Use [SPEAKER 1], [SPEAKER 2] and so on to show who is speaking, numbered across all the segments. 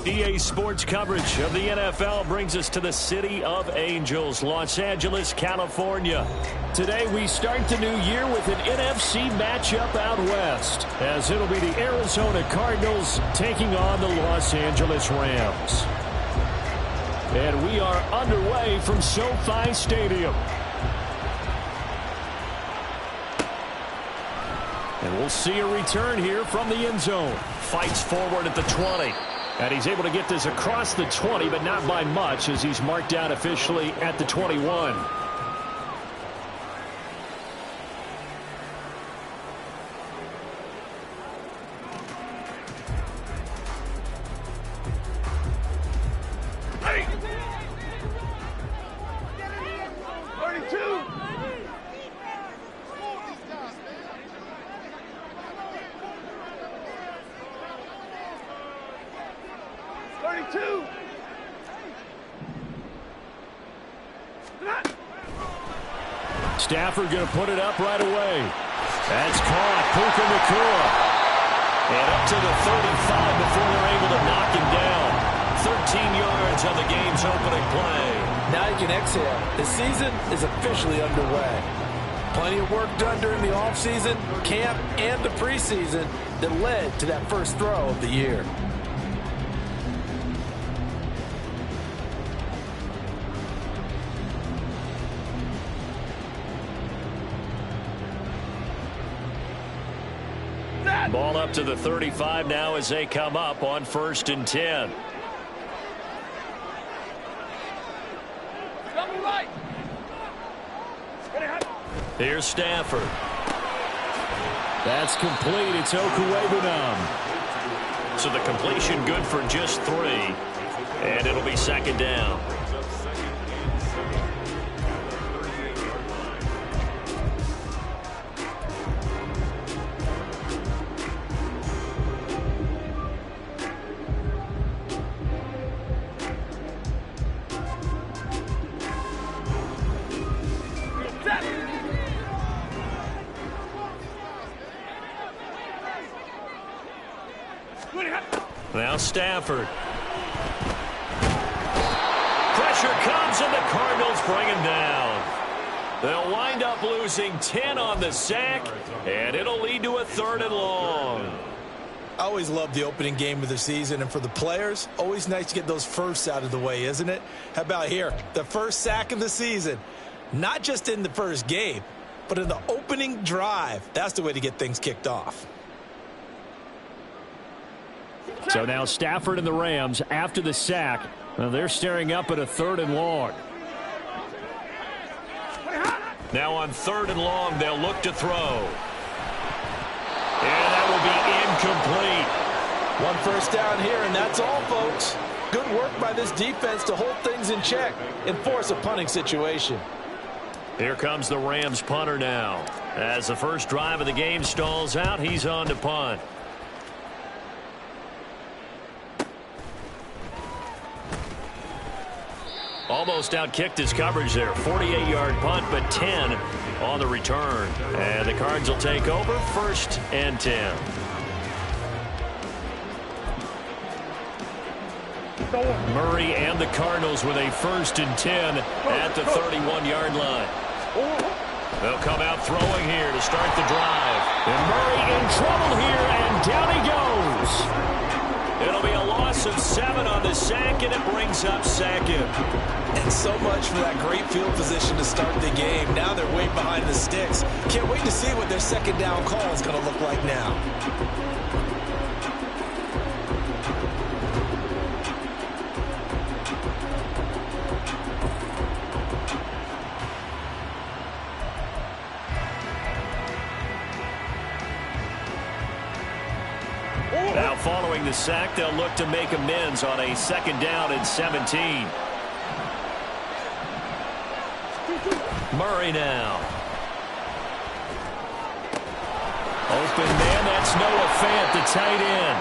[SPEAKER 1] EA Sports coverage of the NFL brings us to the City of Angels, Los Angeles, California. Today we start the new year with an NFC matchup out west, as it'll be the Arizona Cardinals taking on the Los Angeles Rams. And we are underway from SoFi Stadium. And we'll see a return here from the end zone. Fights forward at the 20. And he's able to get this across the 20, but not by much, as he's marked out officially at the 21.
[SPEAKER 2] Hey. 32. 32.
[SPEAKER 1] Stafford going to put it up right away. That's caught. Puka Nacua. And up to the 35 before they're able to knock him down. 13 yards on the game's opening play.
[SPEAKER 3] Now you can exhale. The season is officially underway. Plenty of work done during the offseason, camp, and the preseason that led to that first throw of the year.
[SPEAKER 1] Ball up to the 35 now as they come up on 1st and 10. Here's Stafford. That's complete. It's Okuwebunam. So the completion good for just 3. And it'll be 2nd down. Now Stafford. Pressure comes and the Cardinals bring him down. They'll wind up losing 10 on the sack, and it'll lead to a 3rd and long.
[SPEAKER 3] I always love the opening game of the season, and for the players, always nice to get those firsts out of the way, isn't it? How about here? The first sack of the season. Not just in the first game, but in the opening drive. That's the way to get things kicked off.
[SPEAKER 1] So now Stafford and the Rams, after the sack, they're staring up at a 3rd and long. Now on 3rd and long, they'll look to throw. And that will be incomplete.
[SPEAKER 3] One first down here, and that's all, folks. Good work by this defense to hold things in check and force a punting situation.
[SPEAKER 1] Here comes the Rams punter now. As the first drive of the game stalls out, he's on to punt. Almost outkicked his coverage there. 48-yard punt, but 10 on the return. And the Cards will take over 1st and 10. Murray and the Cardinals with a 1st and 10 at the 31-yard line. They'll come out throwing here to start the drive. And Murray in trouble here, and down he goes. It'll be a loss of 7 on the sack, and it brings up 2nd.
[SPEAKER 3] And so much for that great field position to start the game. Now they're way behind the sticks. Can't wait to see what their 2nd down call is going to look like now.
[SPEAKER 1] Now following the sack, they'll look to make amends on a 2nd down and 17. Murray now. Open man, that's Noah Fant, the tight end.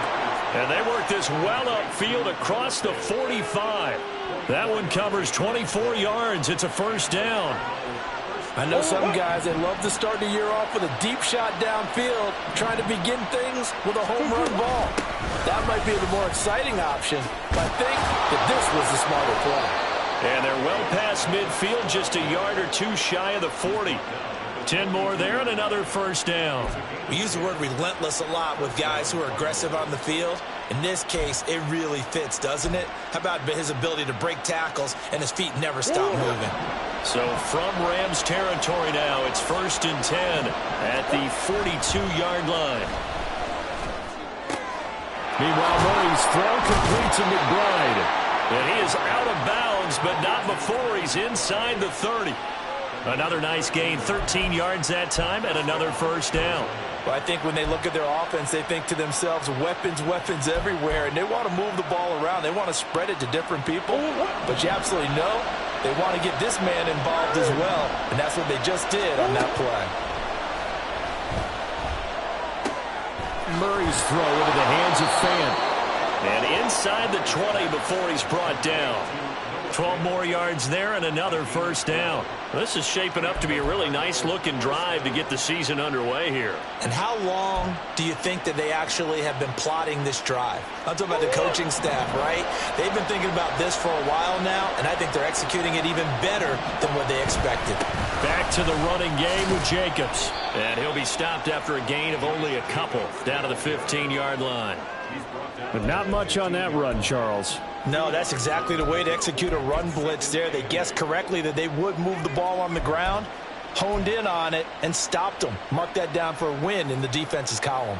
[SPEAKER 1] And they work this well upfield across the 45. That one covers 24 yards. It's a 1st down.
[SPEAKER 3] I know some guys, they love to start the year off with a deep shot downfield, trying to begin things with a home run ball. That might be the more exciting option, but I think that this was the smarter play.
[SPEAKER 1] And they're well past midfield, just a yard or two shy of the 40. 10 more there and another first down.
[SPEAKER 3] We use the word relentless a lot with guys who are aggressive on the field. In this case, it really fits, doesn't it? How about his ability to break tackles and his feet never stop moving?
[SPEAKER 1] So from Rams territory now, it's 1st and 10 at the 42-yard line. Meanwhile, Murray's throw complete to McBride. And he is out of bounds, but not before he's inside the 30. Another nice gain, 13 yards that time, and another first down.
[SPEAKER 3] Well, I think when they look at their offense, they think to themselves, weapons, weapons everywhere, and they want to move the ball around. They want to spread it to different people, but you absolutely know they want to get this man involved as well, and that's what they just did on that play.
[SPEAKER 1] Murray's throw into the hands of Fant. And inside the 20 before he's brought down. 12 more yards there and another first down. This is shaping up to be a really nice-looking drive to get the season underway here.
[SPEAKER 3] And how long do you think that they actually have been plotting this drive? I'm talking about the coaching staff, right? They've been thinking about this for a while now, and I think they're executing it even better than what they expected.
[SPEAKER 1] Back to the running game with Jacobs. And he'll be stopped after a gain of only a couple down to the 15-yard line. But not much on that run, Charles.
[SPEAKER 3] No, that's exactly the way to execute a run blitz there. They guessed correctly that they would move the ball on the ground, honed in on it, and stopped them. Mark that down for a win in the defense's column.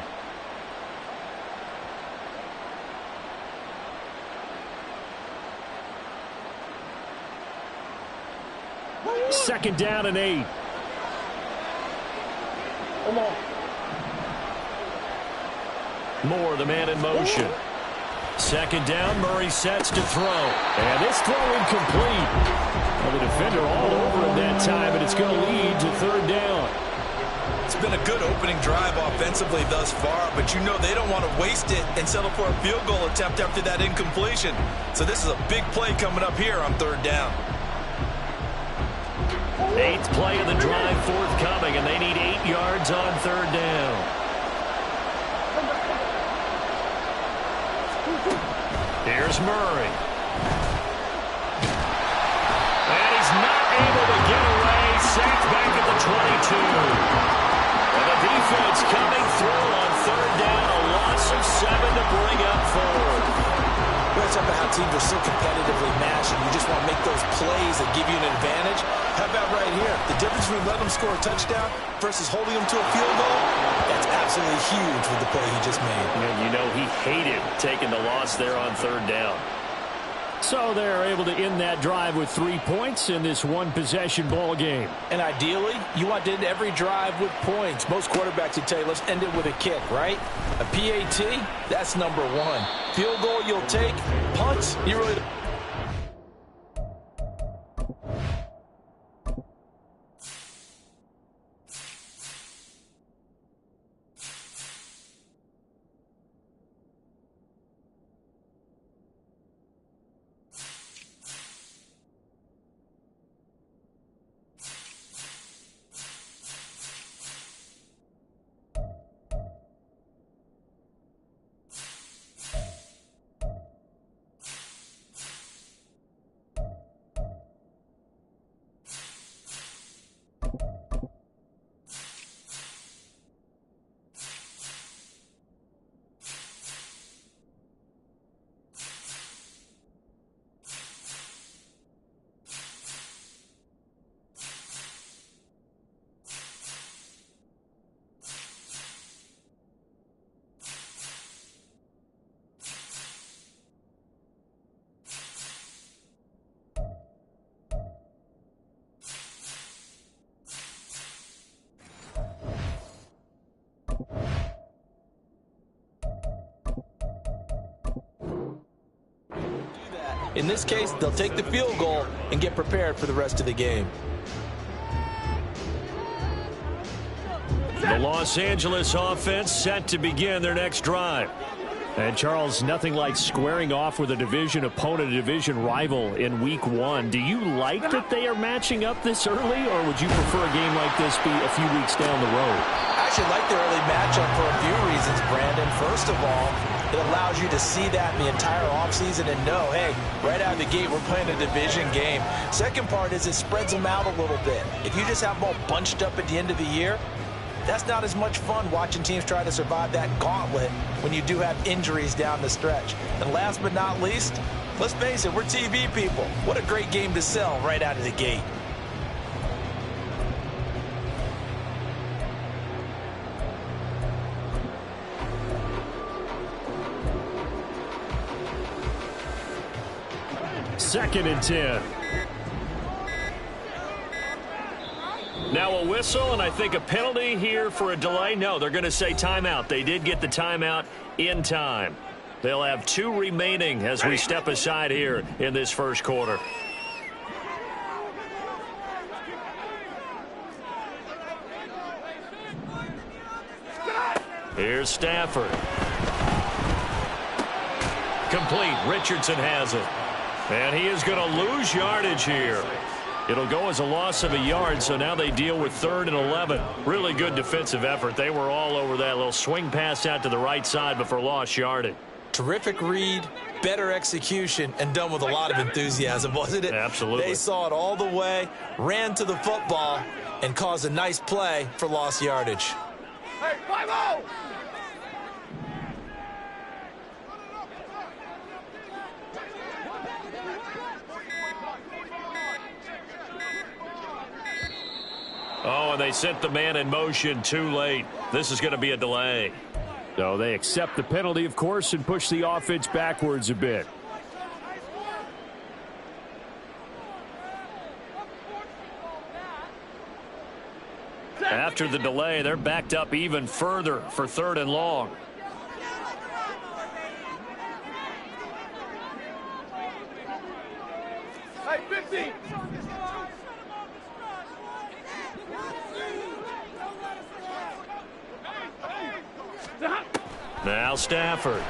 [SPEAKER 1] Second down and 8.
[SPEAKER 2] Come on.
[SPEAKER 1] Moore, the man in motion. Second down, Murray sets to throw. And this throw incomplete. Well, the defender all over him that time, and it's going to lead to third down.
[SPEAKER 3] It's been a good opening drive offensively thus far, but you know they don't want to waste it and settle for a field goal attempt after that incompletion. So this is a big play coming up here on third down.
[SPEAKER 1] 8th play of the drive forthcoming, and they need 8 yards on third down. Here's Murray. And he's not able to get away. Sacked back at the 22. And the defense coming through on third down. A loss of 7 to bring up fourth.
[SPEAKER 3] Well, it's about how teams are so competitively matched, and you just want to make those plays that give you an advantage. How about right here? The difference between letting them score a touchdown versus holding them to a field goal, that's absolutely huge with the play he just made.
[SPEAKER 1] And you know he hated taking the loss there on third down. So they're able to end that drive with 3 points in this one-possession ball game.
[SPEAKER 3] And ideally, you want to end every drive with points. Most quarterbacks would tell you, let's end it with a kick, right? A PAT, that's number 1. Field goal you'll take. Punts, you really... In this case, they'll take the field goal and get prepared for the rest of the game.
[SPEAKER 1] The Los Angeles offense set to begin their next drive. And Charles, nothing like squaring off with a division opponent, a division rival in week one. Do you like that they are matching up this early, or would you prefer a game like this be a few weeks down the road?
[SPEAKER 3] I actually like the early matchup for a few reasons, Brandon. First of all, it allows you to see that in the entire offseason and know, hey, right out of the gate, we're playing a division game. Second part is it spreads them out a little bit. If you just have them all bunched up at the end of the year, that's not as much fun watching teams try to survive that gauntlet when you do have injuries down the stretch. And last but not least, let's face it, we're TV people. What a great game to sell right out of the gate.
[SPEAKER 1] Second and 10. Now a whistle, and I think a penalty here for a delay. No, they're going to say timeout. They did get the timeout in time. They'll have 2 remaining as we step aside here in this first quarter. Here's Stafford. Complete. Richardson has it. And he is going to lose yardage here. It'll go as a loss of a yard, so now they deal with 3rd and 11. Really good defensive effort. They were all over that little swing pass out to the right side, but for lost yardage.
[SPEAKER 3] Terrific read, better execution, and done with a lot of enthusiasm, wasn't it?
[SPEAKER 1] Absolutely.
[SPEAKER 3] They saw it all the way, ran to the football, and caused a nice play for lost yardage.
[SPEAKER 2] Hey, 5-0!
[SPEAKER 1] Oh, and they sent the man in motion too late. This is going to be a delay. So they accept the penalty, of course, and push the offense backwards a bit. After the delay, they're backed up even further for 3rd and long.
[SPEAKER 2] Hey, 50!
[SPEAKER 1] Now Stafford. Able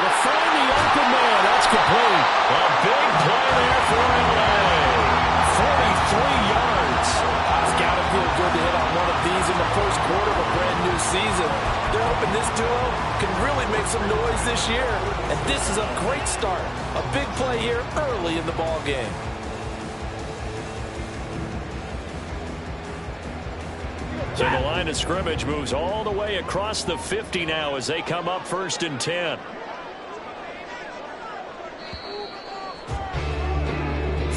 [SPEAKER 1] to find the open man. That's complete. A big play there for LA. 43 yards.
[SPEAKER 4] It's got to feel good to hit on one of these in the first quarter of a brand new season. They're hoping this duo can really make some noise this year. And this is a great start. A big play here early in the ball game.
[SPEAKER 1] So the line of scrimmage moves all the way across the 50 now as they come up 1st and 10.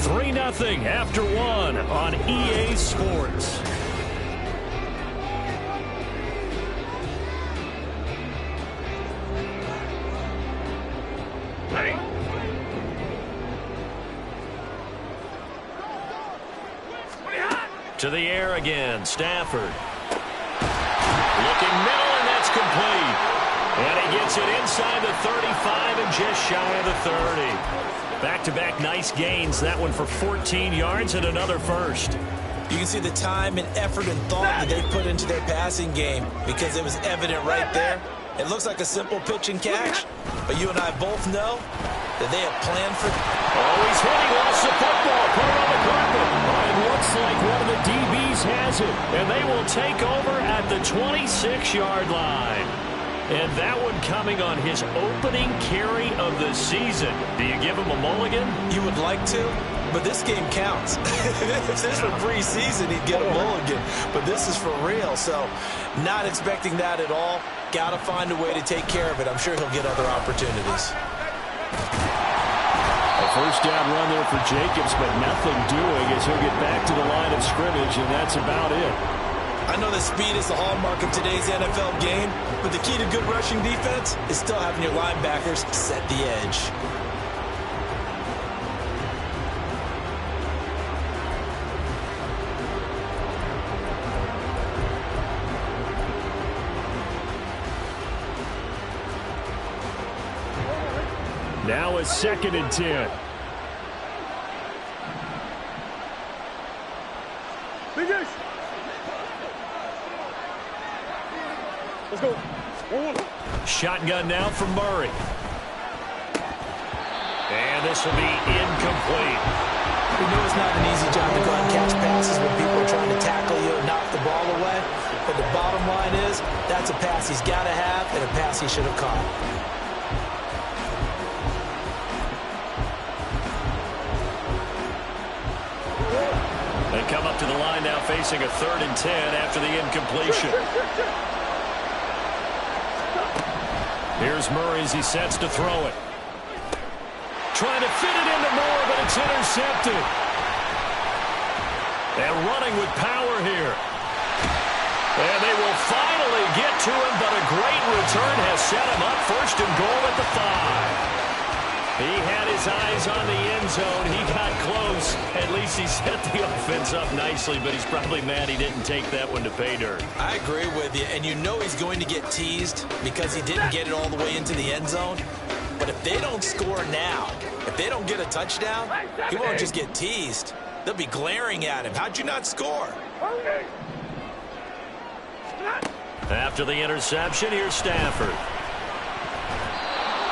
[SPEAKER 1] Three 3-0 after 1 on EA Sports. To the air again, Stafford. Looking middle, and that's complete. And he gets it inside the 35 and just shy of the 30. Back-to-back nice gains. That one for 14 yards and another first.
[SPEAKER 3] You can see the time and effort and thought that they put into their passing game because it was evident right there. It looks like a simple pitch and catch, but you and I both know that they have planned for...
[SPEAKER 1] Oh, he's hit. He lost the football. Put it on the carpet. It looks like one of the DBs has it, and they will take over at the 26-yard line. And that one coming on his opening carry of the season. Do you give him a mulligan?
[SPEAKER 3] You would like to, but this game counts. If this were preseason, he'd get a mulligan. But this is for real, so not expecting that at all. Got to find a way to take care of it. I'm sure he'll get other opportunities.
[SPEAKER 1] A first down run there for Jacobs, but nothing doing as he'll get back to the line of scrimmage, and that's about it.
[SPEAKER 3] I know that speed is the hallmark of today's NFL game, but the key to good rushing defense is still having your linebackers set the edge.
[SPEAKER 1] Now it's 2nd and 10. Shotgun now from Murray. And this will be incomplete.
[SPEAKER 4] We know it's not an easy job to go out and catch passes when people are trying to tackle you and knock the ball away. But the bottom line is, that's a pass he's got to have and a pass he should have caught.
[SPEAKER 1] They come up to the line now facing a 3rd and 10 after the incompletion. Here's Murray as he sets to throw it. Trying to fit it into Moore, but it's intercepted. And running with power here. And they will finally get to him, but a great return has set him up 1st and goal at the 5. He had his eyes on the end zone. He got close. At least he set the offense up nicely, but he's probably mad he didn't take that one to pay dirt.
[SPEAKER 3] I agree with you, and you know he's going to get teased because he didn't get it all the way into the end zone. But if they don't score now, if they don't get a touchdown, he won't just get teased. They'll be glaring at him. How'd you not score?
[SPEAKER 1] After the interception, here's Stafford.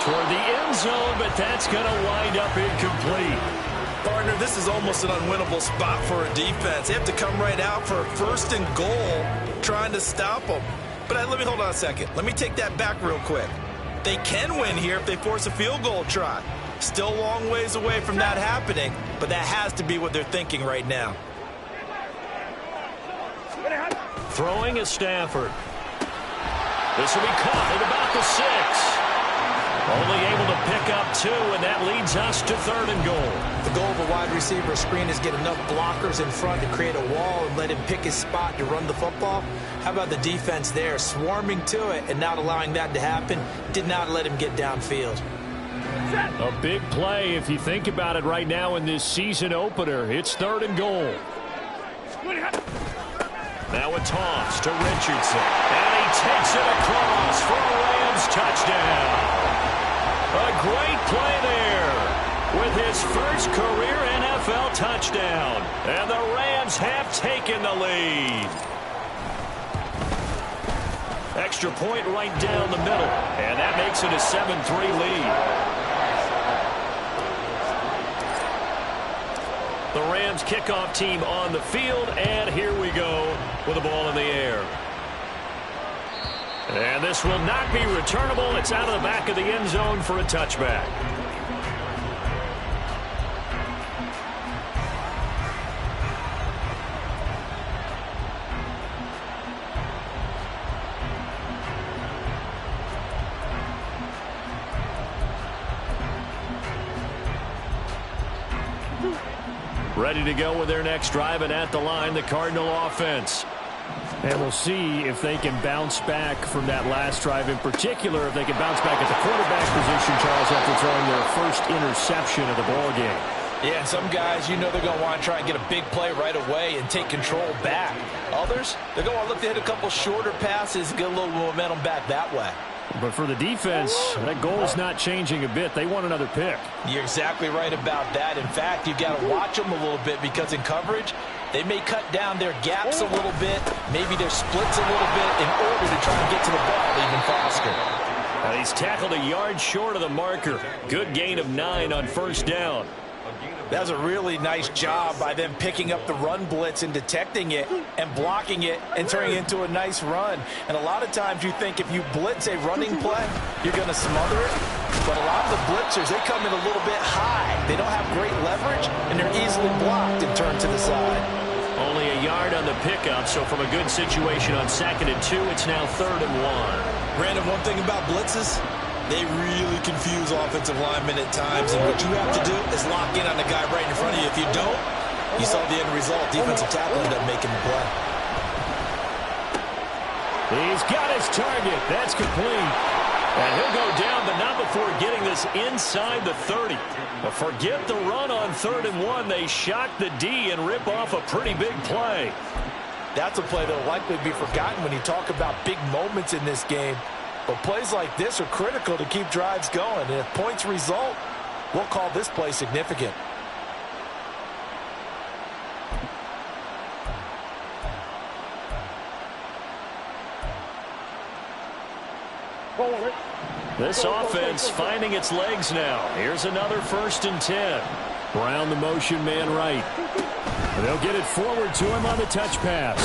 [SPEAKER 1] Toward the end zone, but that's going to wind up incomplete.
[SPEAKER 3] Partner, this is almost an unwinnable spot for a defense. They have to come right out for a 1st and goal trying to stop them. But let me hold on a second. Let me take that back real quick. They can win here if they force a field goal try. Still a long ways away from that happening, but that has to be what they're thinking right now.
[SPEAKER 1] Throwing is Stafford. This will be caught at about the 6. Only able to pick up 2, and that leads us to 3rd and goal.
[SPEAKER 4] The goal of a wide receiver screen is get enough blockers in front to create a wall and let him pick his spot to run the football. How about the defense there, swarming to it and not allowing that to happen? Did not let him get downfield.
[SPEAKER 1] A big play if you think about it right now in this season opener. It's 3rd and goal. Now a toss to Richardson. And he takes it across for a Rams touchdown. A great play there with his first career NFL touchdown. And the Rams have taken the lead. Extra point right down the middle. And that makes it a 7-3 lead. The Rams kickoff team on the field, and here we go with the ball in the air. And this will not be returnable. It's out of the back of the end zone for a touchback. Ready to go with their next drive, and at the line, the Cardinal offense. And we'll see if they can bounce back from that last drive, in particular, if they can bounce back at the quarterback position, Charles, after throwing their first interception of the ball game.
[SPEAKER 3] Yeah, some guys, you know they're going to want to try and get a big play right away and take control back. Others, they're going to look to hit a couple shorter passes and get a little momentum back that way.
[SPEAKER 1] But for the defense, that goal's not changing a bit. They want another pick.
[SPEAKER 3] You're exactly right about that. In fact, you've got to watch them a little bit because in coverage, they may cut down their gaps a little bit, maybe their splits a little bit in order to try and get to the ball even faster.
[SPEAKER 1] He's tackled a yard short of the marker. Good gain of 9 on first down.
[SPEAKER 3] That was a really nice job by them picking up the run blitz and detecting it and blocking it and turning it into a nice run. And a lot of times you think if you blitz a running play, you're going to smother it. But a lot of the blitzers, they come in a little bit high. They don't have great leverage, and they're easily blocked and turned to the side.
[SPEAKER 1] Only a yard on the pickup, so from a good situation on 2nd and 2, it's now 3rd and 1.
[SPEAKER 3] Brandon, one thing about blitzes, they really confuse offensive linemen at times, and what you have to do is lock in on the guy right in front of you. If you don't, you saw the end result. Defensive tackle ended up making the play.
[SPEAKER 1] He's got his target. That's complete. And he'll go down, but not before getting this inside the 30. But forget the run on 3rd and 1. They shock the D and rip off a pretty big play.
[SPEAKER 3] That's a play that will likely be forgotten when you talk about big moments in this game. But plays like this are critical to keep drives going. And if points result, we'll call this play significant.
[SPEAKER 1] This offense finding its legs now. Here's another 1st and 10. Brown the motion man right. They'll get it forward to him on the touch pass.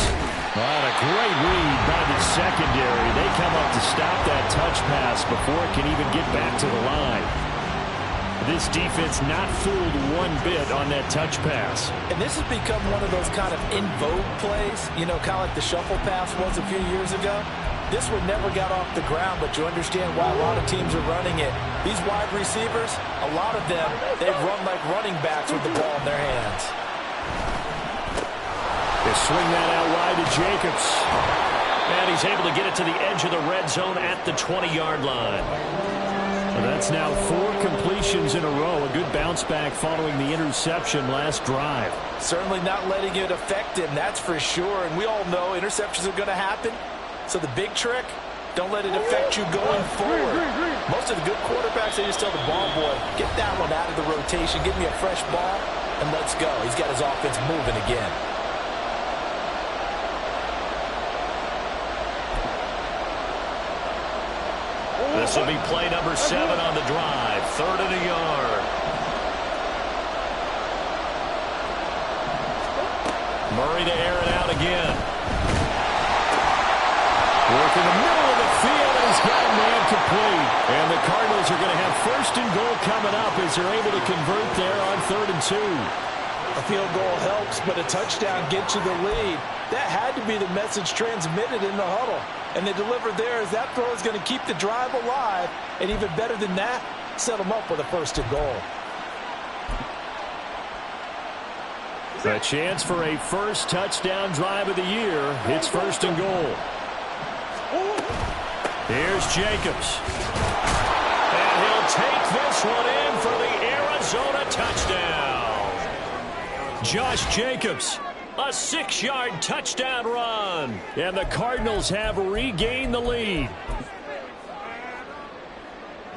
[SPEAKER 1] What a great read by the secondary. They come up to stop that touch pass before it can even get back to the line. This defense not fooled one bit on that touch pass.
[SPEAKER 4] And this has become one of those kind of in vogue plays, you know, kind of like the shuffle pass was a few years ago. This one never got off the ground, but you understand why a lot of teams are running it. These wide receivers, a lot of them, they run like running backs with the ball in their hands.
[SPEAKER 1] They swing that out wide to Jacobs. And he's able to get it to the edge of the red zone at the 20-yard line. That's now 4 completions in a row. A good bounce back following the interception last drive.
[SPEAKER 4] Certainly not letting it affect him, that's for sure. And we all know interceptions are going to happen. So the big trick, don't let it affect you going forward. Most of the good quarterbacks, they just tell the ball boy, get that one out of the rotation, give me a fresh ball, and let's go. He's got his offense moving again.
[SPEAKER 1] This will be play number 7 on the drive. 3rd and a yard. Murray to air it out again. Work in the middle of the field, and he's got a man complete. And the Cardinals are going to have 1st and goal coming up as they're able to convert there on 3rd and 2.
[SPEAKER 4] A field goal helps, but a touchdown gets you the lead. That had to be the message transmitted in the huddle. And they delivered there as that throw is going to keep the drive alive. And even better than that, set them up with a 1st and goal.
[SPEAKER 1] A chance for a first touchdown drive of the year. It's 1st and goal. Here's Jacobs. And he'll take this one in for the Arizona touchdown. Josh Jacobs, a 6-yard touchdown run. And the Cardinals have regained the lead.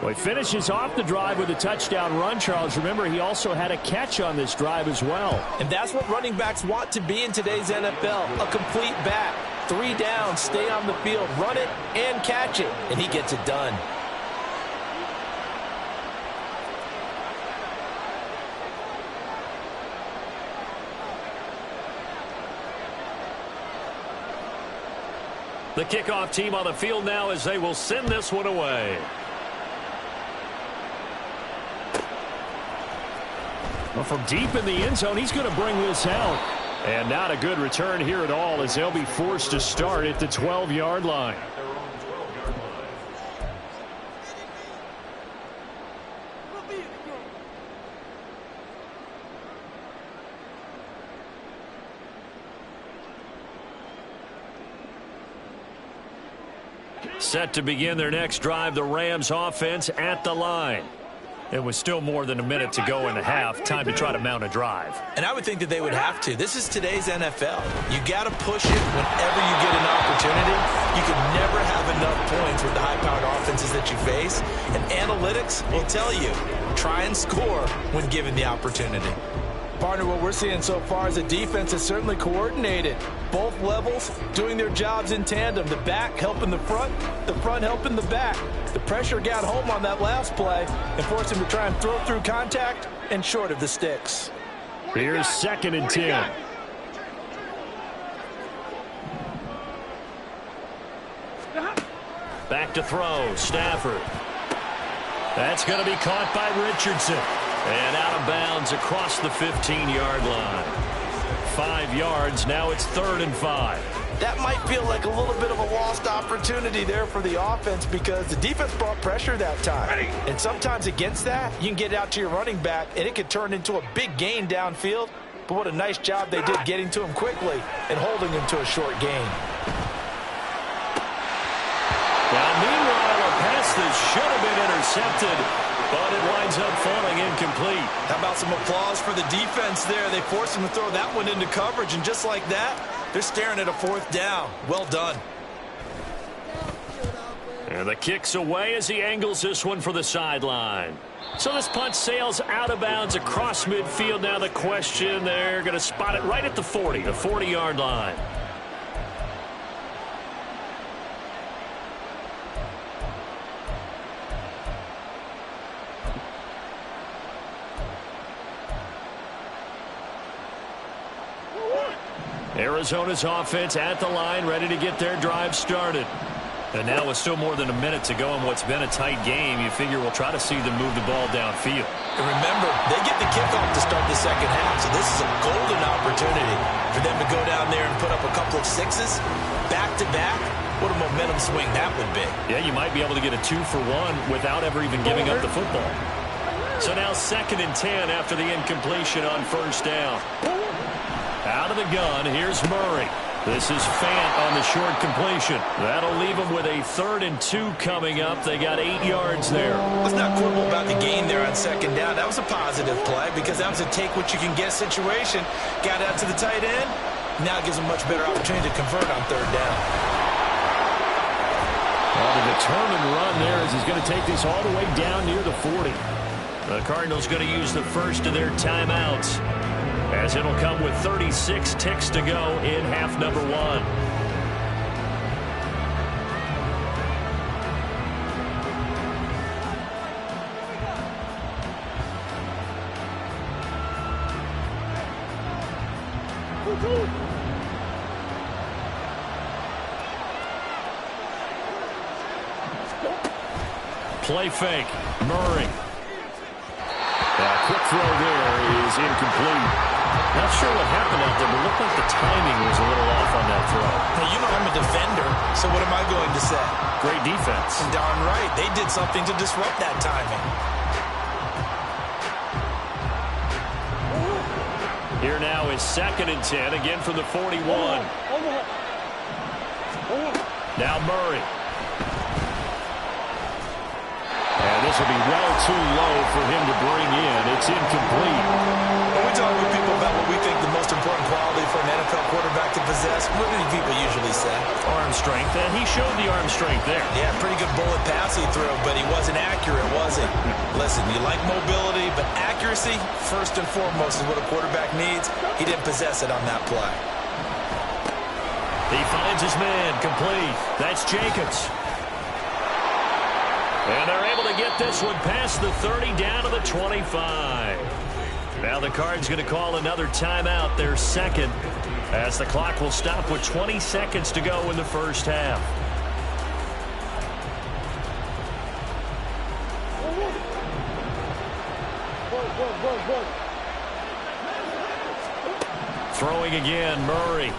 [SPEAKER 1] Well, he finishes off the drive with a touchdown run, Charles. Remember, he also had a catch on this drive as well.
[SPEAKER 4] And that's what running backs want to be in today's NFL, a complete back. 3 down, stay on the field, run it, and catch it. And he gets it done.
[SPEAKER 1] The kickoff team on the field now as they will send this one away. Well, from deep in the end zone, he's going to bring this out. And not a good return here at all as they'll be forced to start at the 12-yard line. Set to begin their next drive, the Rams offense at the line. It was still more than a minute to go in the half. Time to try to mount a drive.
[SPEAKER 3] And I would think that they would have to. This is today's NFL. You got to push it whenever you get an opportunity. You can never have enough points with the high-powered offenses that you face. And analytics will tell you, try and score when given the opportunity.
[SPEAKER 4] Partner, what we're seeing so far is the defense is certainly coordinated. Both levels doing their jobs in tandem. The back helping the front helping the back. The pressure got home on that last play and forced him to try and throw through contact and short of the sticks.
[SPEAKER 1] Here's 2nd and 10. Back to throw, Stafford. That's going to be caught by Richardson. And out of bounds across the 15-yard line. 5 yards, now it's 3rd and 5.
[SPEAKER 4] That might feel like a little bit of a lost opportunity there for the offense because the defense brought pressure that time. And sometimes against that, you can get out to your running back, and it could turn into a big gain downfield. But what a nice job they did getting to him quickly and holding him to a short gain.
[SPEAKER 1] Now, meanwhile, a pass that should have been intercepted, but it winds up falling incomplete.
[SPEAKER 3] How about some applause for the defense there? They forced him to throw that one into coverage, and just like that, they're staring at a 4th down. Well done.
[SPEAKER 1] And the kick's away as he angles this one for the sideline. So this punt sails out of bounds across midfield. Now the question, they're going to spot it right at the 40, the 40-yard line. Arizona's offense at the line, ready to get their drive started. And now with still more than a minute to go in what's been a tight game, you figure we'll try to see them move the ball downfield.
[SPEAKER 3] And remember, they get the kickoff to start the second half, so this is a golden opportunity for them to go down there and put up a couple of sixes back-to-back. What a momentum swing that would be.
[SPEAKER 1] Yeah, you might be able to get a 2-for-1 without ever even giving up the football. So now 2nd and 10 after the incompletion on first down. Out of the gun, here's Murray. This is Fant on the short completion. That'll leave them with a 3rd and 2 coming up. They got 8 yards there.
[SPEAKER 3] Let's not quibble about the gain there on 2nd down. That was a positive play because that was a take-what-you-can-get situation. Got out to the tight end. Now it gives them a much better opportunity to convert on 3rd down.
[SPEAKER 1] Well, the determined run there as he's going to take this all the way down near the 40. The Cardinals going to use the first of their timeouts, as it'll come with 36 ticks to go in half number 1. Play fake. Murray. Quick throw there is incomplete. Not sure what happened out there, but it looked like the timing was a little off on that throw.
[SPEAKER 3] Well, you know I'm a defender, so what am I going to say?
[SPEAKER 1] Great defense.
[SPEAKER 3] Darn right. They did something to disrupt that timing.
[SPEAKER 1] Here now is 2nd and 10, again from the 41. Now Murray. And this will be well too low for him to bring in. It's incomplete.
[SPEAKER 3] When we talk with people about what we think the most important quality for an NFL quarterback to possess, what do people usually say?
[SPEAKER 1] Arm strength, and he showed the arm strength there.
[SPEAKER 3] Yeah, pretty good bullet pass he threw, but he wasn't accurate, was he? Listen, you like mobility, but accuracy, first and foremost, is what a quarterback needs. He didn't possess it on that play.
[SPEAKER 1] He finds his man, complete. That's Jacobs. And they're able to get this one past the 30 down to the 25. Now the Cards going to call another timeout, their 2nd, as the clock will stop with 20 seconds to go in the first half. Throwing again, Murray.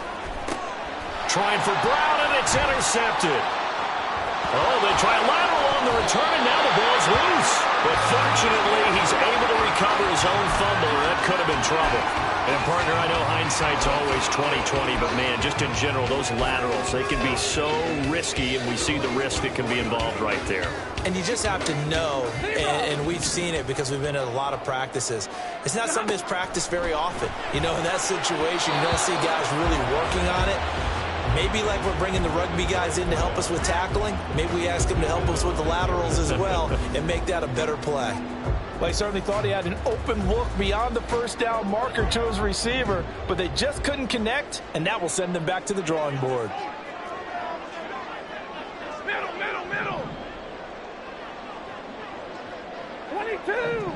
[SPEAKER 1] Trying for Brown, and it's intercepted. Oh, they try a lateral on the return, and now the ball's loose. But fortunately, he's able to recover his own fumble, or that could have been trouble. And, partner, I know hindsight's always 20/20, but, man, just in general, those laterals, they can be so risky, and we see the risk that can be involved right there.
[SPEAKER 3] And you just have to know, and we've seen it because we've been at a lot of practices, it's not something that's practiced very often. You know, in that situation, you don't see guys really working on it. Maybe like we're bringing the rugby guys in to help us with tackling, maybe we ask them to help us with the laterals as well and make that a better play.
[SPEAKER 4] Well, he certainly thought he had an open look beyond the first down marker to his receiver, but they just couldn't connect, and that will send them back to the drawing board.
[SPEAKER 2] Middle, middle, middle. 22.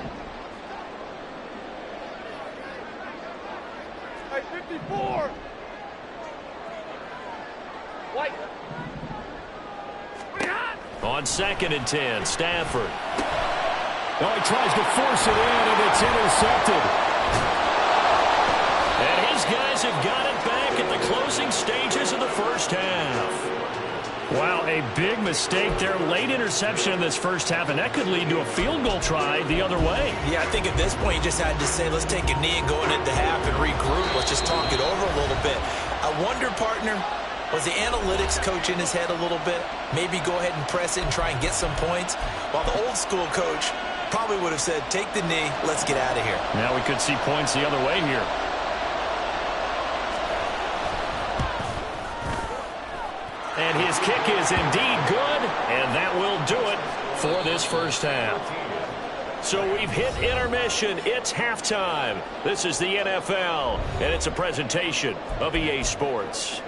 [SPEAKER 2] Hey, 54. White.
[SPEAKER 1] On 2nd and 10, Stafford. Oh, he tries to force it in, and it's intercepted. And his guys have got it back at the closing stages of the first half. Wow, a big mistake there. Late interception in this first half, and that could lead to a field goal try the other way.
[SPEAKER 3] Yeah, I think at this point you just had to say, let's take a knee and go into half and regroup. Let's just talk it over a little bit. I wonder, partner, was the analytics coach in his head a little bit? Maybe go ahead and press it and try and get some points? While the old school coach probably would have said, take the knee, let's get out of here.
[SPEAKER 1] Now we could see points the other way here. And his kick is indeed good, and that will do it for this first half. So we've hit intermission. It's halftime. This is the NFL, and it's a presentation of EA Sports.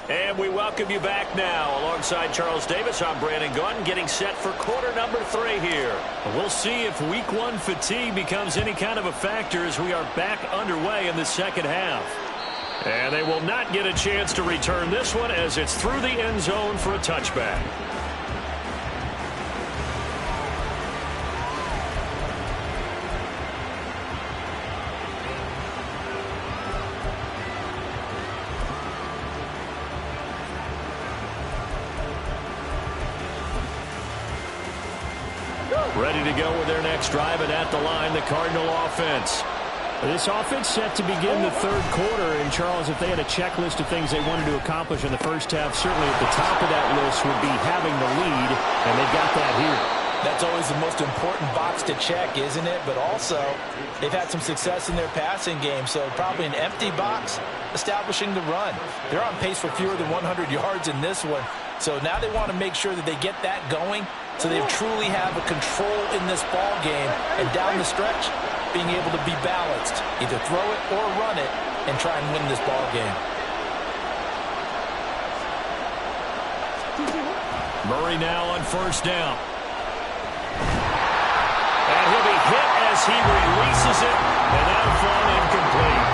[SPEAKER 1] And we welcome you back now. Alongside Charles Davis, I'm Brandon Gaudin, getting set for quarter number 3 here. We'll see if week 1 fatigue becomes any kind of a factor as we are back underway in the second half. And they will not get a chance to return this one as it's through the end zone for a touchback. Ready to go with their next drive, and at the line, the Cardinal offense. This offense set to begin the third quarter. And, Charles, if they had a checklist of things they wanted to accomplish in the first half, certainly at the top of that list would be having the lead, and they got that here.
[SPEAKER 4] That's always the most important box to check, isn't it? But also, they've had some success in their passing game, so probably an empty box establishing the run. They're on pace for fewer than 100 yards in this one. So now they want to make sure that they get that going so they truly have a control in this ball game. And down the stretch, being able to be balanced, either throw it or run it, and try and win this ball game.
[SPEAKER 1] Murray now on first down. And he'll be hit as he releases it, and that'll fall incomplete.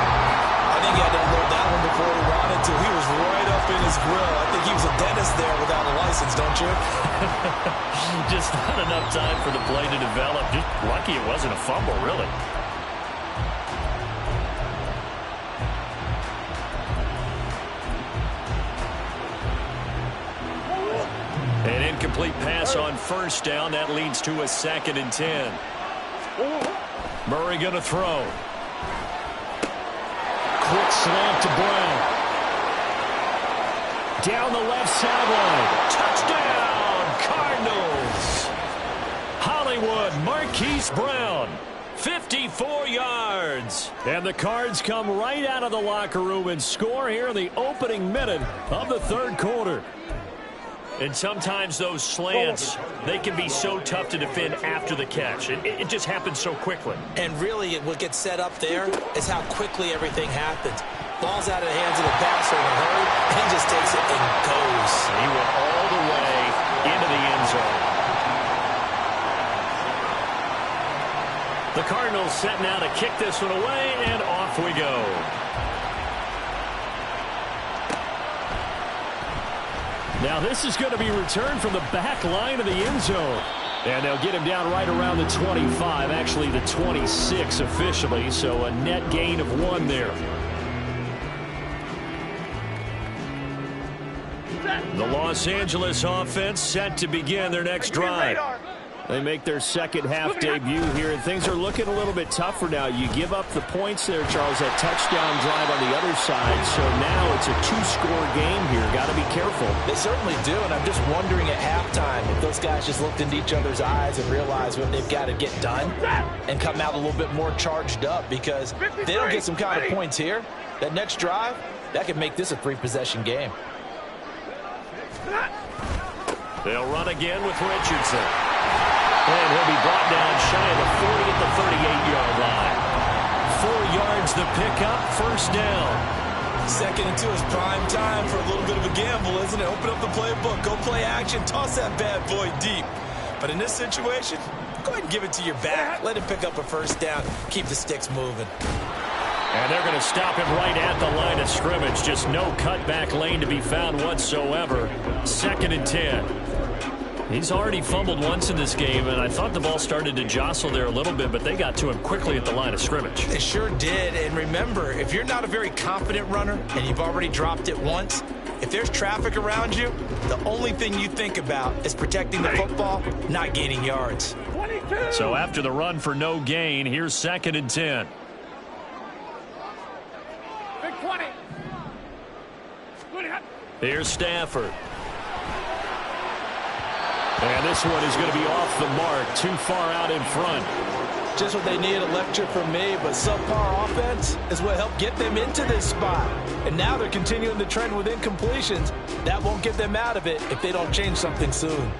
[SPEAKER 3] I think he had to unload that one before he wanted to. He was right up in his grill. I think he was a dentist there without a license, don't you?
[SPEAKER 1] Just not enough time for the play to develop. Just lucky it wasn't a fumble, really. An incomplete pass on first down. That leads to a 2nd and 10. Murray going to throw. Quick slant to Brown. Down the left sideline. Touchdown, Cardinals. Hollywood Marquise Brown. 54 yards. And the Cards come right out of the locker room and score here in the opening minute of the third quarter. And sometimes those slants, they can be so tough to defend after the catch. It just happens so quickly.
[SPEAKER 4] And really, what gets set up there is how quickly everything happens. Ball's out of the hands of the passer in a hurry, and he just takes it and goes.
[SPEAKER 1] He went all the way into the end zone. The Cardinals set now to kick this one away, and off we go. Now this is going to be returned from the back line of the end zone. And they'll get him down right around the 25, actually the 26 officially, so a net gain of 1 there. The Los Angeles offense set to begin their next drive. They make their second half debut here, and things are looking a little bit tougher now. You give up the points there, Charles, that touchdown drive on the other side, so now it's a 2-score game here. Got to be careful.
[SPEAKER 4] They certainly do, and I'm just wondering at halftime if those guys just looked into each other's eyes and realized what they've got to get done and come out a little bit more charged up, because if they don't get some kind of points here, that next drive, that could make this a 3-possession game.
[SPEAKER 1] They'll run again with Richardson. And he'll be brought down shy of the 40 at the 38-yard line. 4 yards the pickup, first down.
[SPEAKER 3] 2nd and 2 is prime time for a little bit of a gamble, isn't it? Open up the playbook, go play action, toss that bad boy deep. But in this situation, go ahead and give it to your back. Let him pick up a first down, keep the sticks moving.
[SPEAKER 1] And they're going to stop him right at the line of scrimmage. Just no cutback lane to be found whatsoever. 2nd and 10. He's already fumbled once in this game, and I thought the ball started to jostle there a little bit, but they got to him quickly at the line of scrimmage.
[SPEAKER 3] They sure did. And remember, if you're not a very confident runner and you've already dropped it once, if there's traffic around you, the only thing you think about is protecting the football, not gaining yards.
[SPEAKER 2] 22.
[SPEAKER 1] So after the run for no gain, here's 2nd and 10.
[SPEAKER 2] Big 20.
[SPEAKER 1] Here's Stafford. And this one is going to be off the mark, too far out in front.
[SPEAKER 4] Just what they need, a lecture from me, but subpar offense is what helped get them into this spot. And now they're continuing the trend with incompletions. That won't get them out of it if they don't change something soon.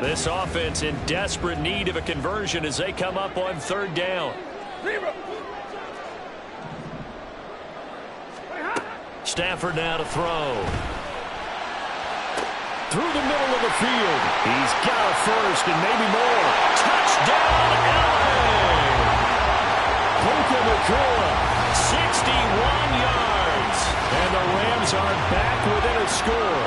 [SPEAKER 1] This offense in desperate need of a conversion as they come up on third down. Stafford now to throw. Through the middle of the field. He's got a first and maybe more. Touchdown, LA! Puka Nacua, 61 yards. And the Rams are back within a score.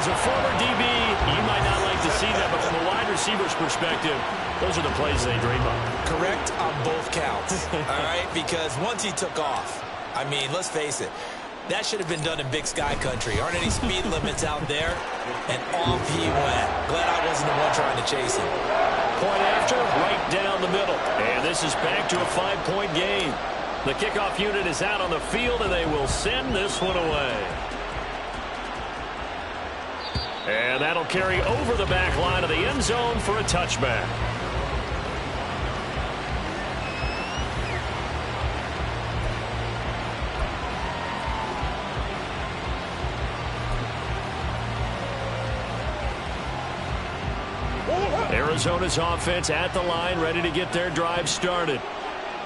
[SPEAKER 1] As a former DB, you might not like to see that, but from a wide receiver's perspective, those are the plays they dream of.
[SPEAKER 3] Correct on both counts, all right? Because once he took off, I mean, let's face it, that should have been done in Big Sky Country. Aren't any speed limits out there? And off he went. Glad I wasn't the one trying to chase him.
[SPEAKER 1] Point after, right down the middle. And this is back to a 5-point game. The kickoff unit is out on the field, and they will send this one away. And that'll carry over the back line of the end zone for a touchback. Arizona's offense at the line, ready to get their drive started.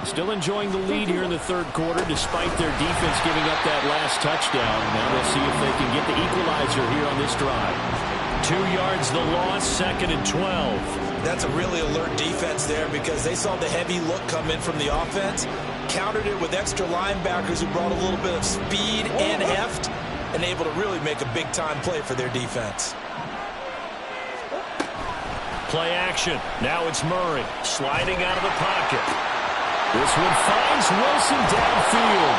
[SPEAKER 1] Still enjoying the lead here in the third quarter, despite their defense giving up that last touchdown. Now they'll see if they can get the equalizer here on this drive. 2 yards the loss, 2nd and 12.
[SPEAKER 3] That's a really alert defense there because they saw the heavy look come in from the offense, countered it with extra linebackers who brought a little bit of speed and heft, and able to really make a big-time play for their defense.
[SPEAKER 1] Play action. Now it's Murray sliding out of the pocket. This one finds Wilson downfield.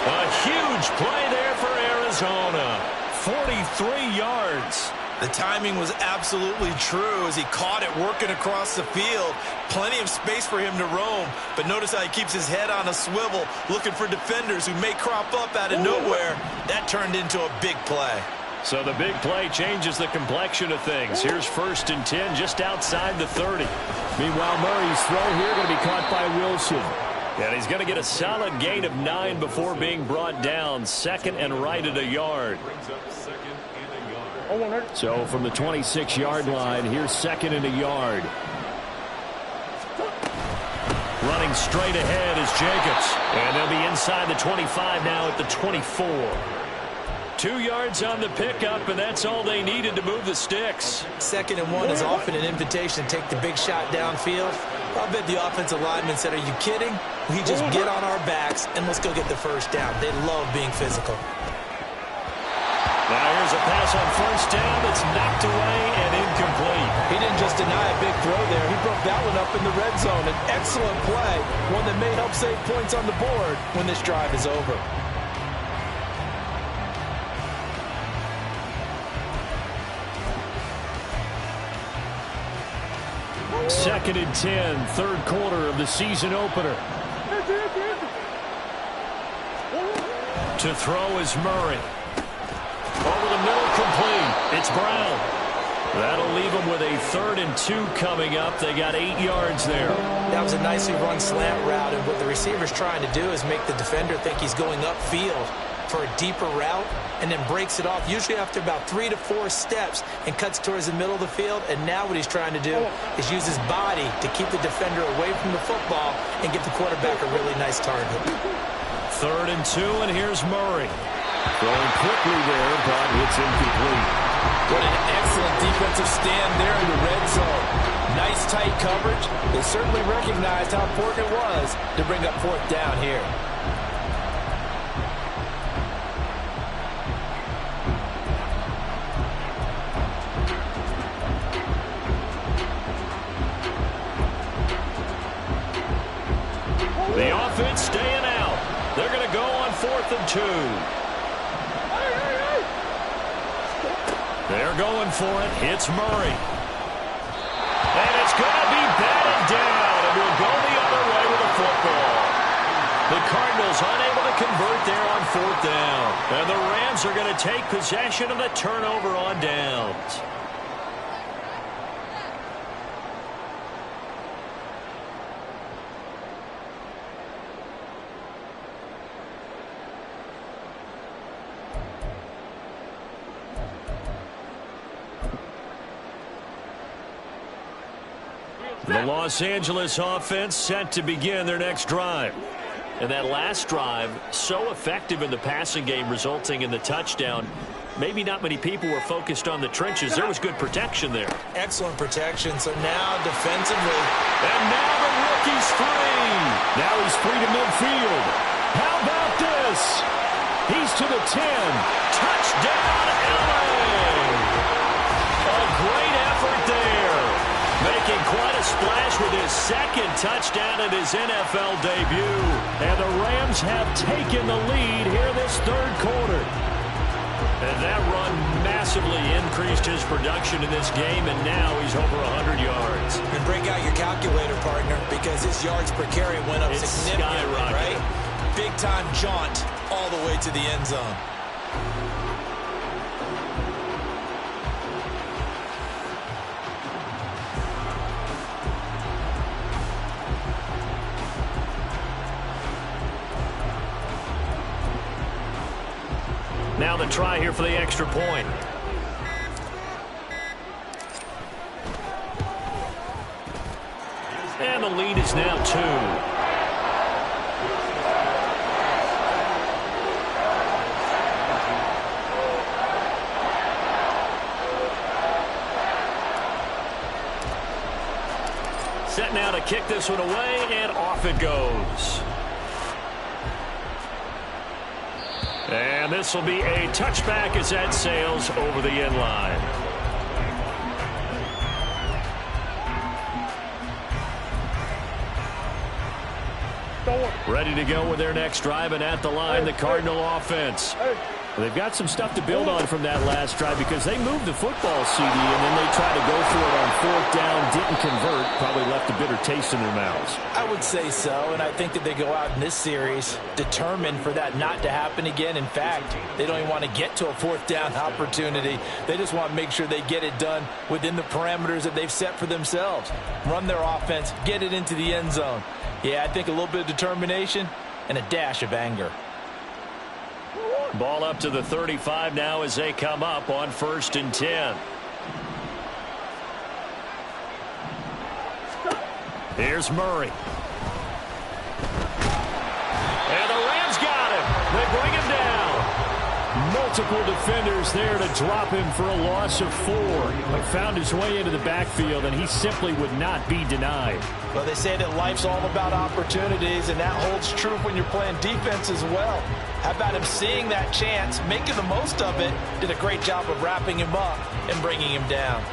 [SPEAKER 1] A huge play there for Arizona. 43 yards.
[SPEAKER 3] The timing was absolutely true as he caught it working across the field. Plenty of space for him to roam, but notice how he keeps his head on a swivel looking for defenders who may crop up out of nowhere. That turned into a big play.
[SPEAKER 1] So the big play changes the complexion of things. Here's 1st and 10 just outside the 30. Meanwhile, Murray's throw here going to be caught by Wilson. And he's going to get a solid gain of 9 before being brought down. 2nd and right at a yard. So from the 26-yard line, here's 2nd and a yard. Running straight ahead is Jacobs. And they'll be inside the 25 now at the 24. 2 yards on the pickup, and that's all they needed to move the sticks.
[SPEAKER 3] 2nd and 1 is often an invitation to take the big shot downfield. I bet the offensive lineman said, are you kidding? We just get on our backs, and let's go get the first down. They love being physical.
[SPEAKER 1] Now here's a pass on 1st down that's knocked away and incomplete.
[SPEAKER 4] He didn't just deny a big throw there. He broke that one up in the red zone. An excellent play, one that may help save points on the board when this drive is over.
[SPEAKER 1] 2nd and 10, third quarter of the season opener. To throw is Murray. Over the middle, complete. It's Brown. That'll leave them with a 3rd and 2 coming up. They got 8 yards there.
[SPEAKER 3] That was a nicely run slant route, and what the receiver's trying to do is make the defender think he's going upfield for a deeper route, and then breaks it off, usually after about 3 to 4 steps, and cuts towards the middle of the field. And now what he's trying to do is use his body to keep the defender away from the football and give the quarterback a really nice target.
[SPEAKER 1] 3rd and 2, and here's Murray. Throwing quickly there, but it's incomplete.
[SPEAKER 4] What an excellent defensive stand there in the red zone. Nice tight coverage. They certainly recognized how important it was to bring up 4th down here.
[SPEAKER 1] The offense staying out. They're going to go on 4th and 2. They're going for it. It's Murray. And it's going to be batted down. And we'll go the other way with the football. The Cardinals unable to convert there on 4th down. And the Rams are going to take possession of the turnover on downs. The Los Angeles offense set to begin their next drive. And that last drive, so effective in the passing game, resulting in the touchdown. Maybe not many people were focused on the trenches. There was good protection there.
[SPEAKER 3] Excellent protection. So now defensively.
[SPEAKER 1] And now the rookie's free. Now he's free to midfield. How about this? He's to the 10. Touchdown, LA! A great effort there. Making quite a splash with his second touchdown in his NFL debut. And the Rams have taken the lead here this third quarter. And that run massively increased his production in this game, and now he's over 100 yards.
[SPEAKER 3] And break out your calculator, partner, because his yards per carry went up significantly, right? Big-time jaunt all the way to the end zone.
[SPEAKER 1] Now the try here for the extra point. And the lead is now 2. Set now to kick this one away, and off it goes. And this will be a touchback as that sails over the end line. Ready to go with their next drive, and at the line, the Cardinal offense. They've got some stuff to build on from that last drive because they moved the football, CD, and then they tried to go for it on 4th down, didn't convert, probably left a bitter taste in their mouths.
[SPEAKER 4] I would say so, and I think that they go out in this series determined for that not to happen again. In fact, they don't even want to get to a 4th down opportunity. They just want to make sure they get it done within the parameters that they've set for themselves. Run their offense, get it into the end zone. Yeah, I think a little bit of determination and a dash of anger.
[SPEAKER 1] Ball up to the 35 now as they come up on 1st and 10. Here's Murray. And the Rams got him. They bring him down. Multiple defenders there to drop him for a loss of 4. He found his way into the backfield, and he simply would not be denied.
[SPEAKER 4] Well, they say that life's all about opportunities, and that holds true when you're playing defense as well. How about him seeing that chance, making the most of it, did a great job of wrapping him up and bringing him down.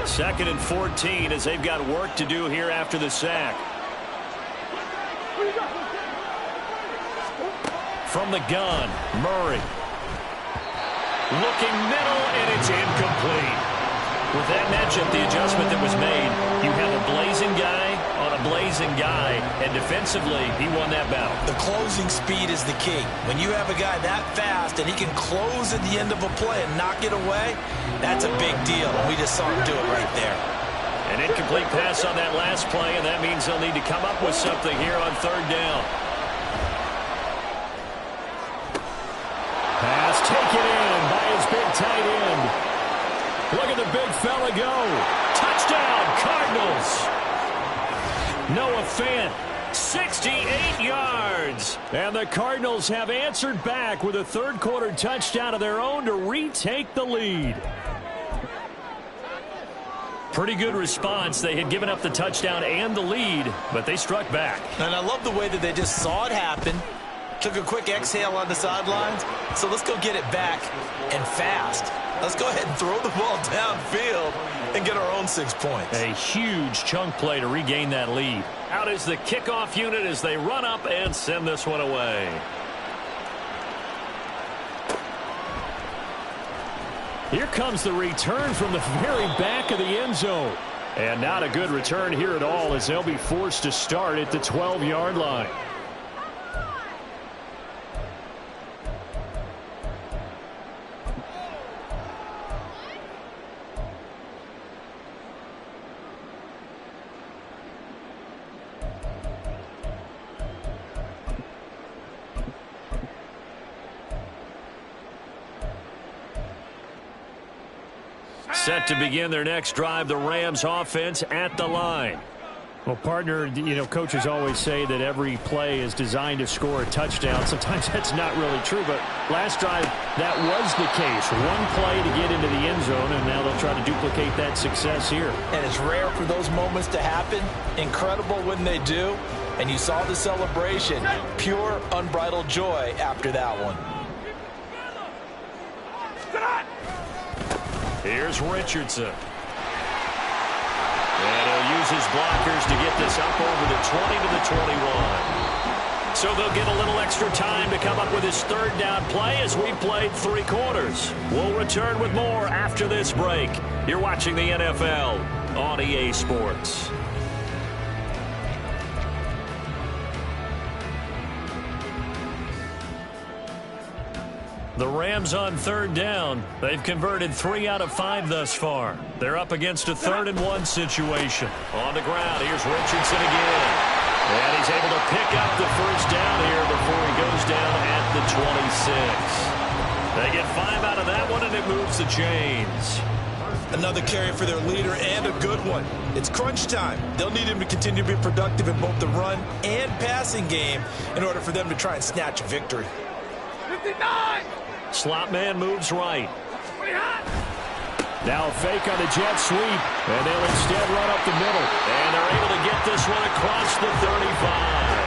[SPEAKER 1] Second and 14 as they've got work to do here after the sack. From the gun, Murray. Looking middle, and it's incomplete. With that matchup, the adjustment that was made, you have a blazing guy on a blazing guy, and defensively, he won that battle.
[SPEAKER 3] The closing speed is the key. When you have a guy that fast and he can close at the end of a play and knock it away, that's a big deal, and we just saw him do it right there.
[SPEAKER 1] An incomplete pass on that last play, and that means they'll need to come up with something here on 3rd down. Pass taken in by his big tight end. Look at the big fella go. Touchdown, Cardinals. Noah Fant, 68 yards. And the Cardinals have answered back with a 3rd quarter touchdown of their own to retake the lead. Pretty good response. They had given up the touchdown and the lead, but they struck back.
[SPEAKER 3] And I love the way that they just saw it happen. Took a quick exhale on the sidelines. So let's go get it back and fast. Let's go ahead and throw the ball downfield and get our own 6 points.
[SPEAKER 1] A huge chunk play to regain that lead. Out is the kickoff unit as they run up and send this one away. Here comes the return from the very back of the end zone. And not a good return here at all as they'll be forced to start at the 12-yard line. Set to begin their next drive, the Rams offense at the line.
[SPEAKER 2] Well, partner, coaches always say that every play is designed to score a touchdown. Sometimes that's not really true, but last drive, that was the case. One play to get into the end zone, and now they'll try to duplicate that success here.
[SPEAKER 3] And it's rare for those moments to happen. Incredible when they do. And you saw the celebration. Pure, unbridled joy after that one.
[SPEAKER 1] Here's Richardson. And he'll use his blockers to get this up over the 20 to the 21. So they'll get a little extra time to come up with his third down play as we played 3 quarters. We'll return with more after this break. You're watching the NFL on EA Sports. The Rams on third down. They've converted 3 out of 5 thus far. They're up against a 3rd-and-1 situation. On the ground, here's Richardson again. And he's able to pick up the first down here before he goes down at the 26. They get 5 out of that one, and it moves the chains.
[SPEAKER 3] Another carry for their leader, and a good one. It's crunch time. They'll need him to continue to be productive in both the run and passing game in order for them to try and snatch a victory.
[SPEAKER 2] 59!
[SPEAKER 1] Slot man moves right.
[SPEAKER 2] Now a fake on the jet sweep, and they'll instead run up the middle.
[SPEAKER 1] And they're able to get this one across the 35.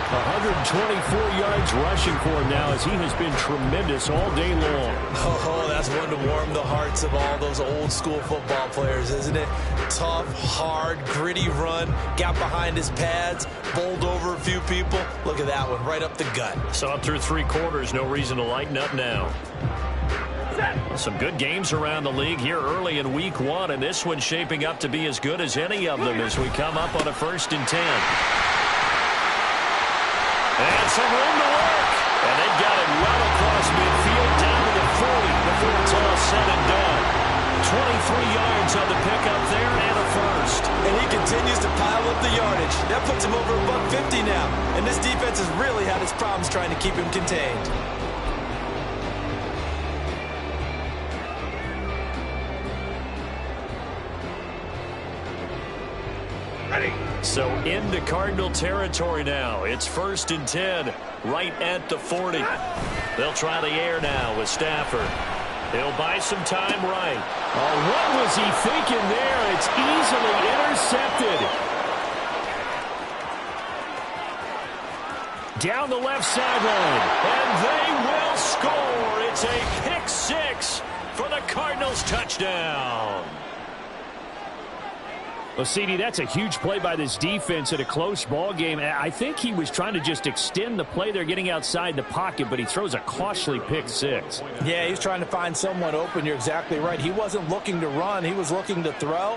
[SPEAKER 2] 124 yards rushing for him now as he has been tremendous all day long.
[SPEAKER 3] Oh, that's one to warm the hearts of all those old school football players, isn't it? Tough, hard, gritty run, got behind his pads, bowled over a few people. Look at that one, right up the gut.
[SPEAKER 1] So up through 3 quarters, no reason to lighten up now. Some good games around the league here early in week 1, and this one's shaping up to be as good as any of them as we come up on a 1st and 10. And some room to work. And they've got it well across midfield down to the 40 before it's all said and done. 23 yards on the pickup there and a first.
[SPEAKER 3] And he continues to pile up the yardage. That puts him over $150 now. And this defense has really had its problems trying to keep him contained.
[SPEAKER 1] So into Cardinal territory now. It's 1st and 10 right at the 40. They'll try the air now with Stafford. He'll buy some time right.
[SPEAKER 2] Oh, what was he thinking there? It's easily intercepted. Down the left sideline.
[SPEAKER 1] And they will score. It's a pick 6 for the Cardinals touchdown.
[SPEAKER 2] Well, CD, that's a huge play by this defense in a close ball game. I think he was trying to just extend the play. They're getting outside the pocket, but he throws a costly pick 6.
[SPEAKER 3] Yeah, he's trying to find someone open. You're exactly right. He wasn't looking to run. He was looking to throw.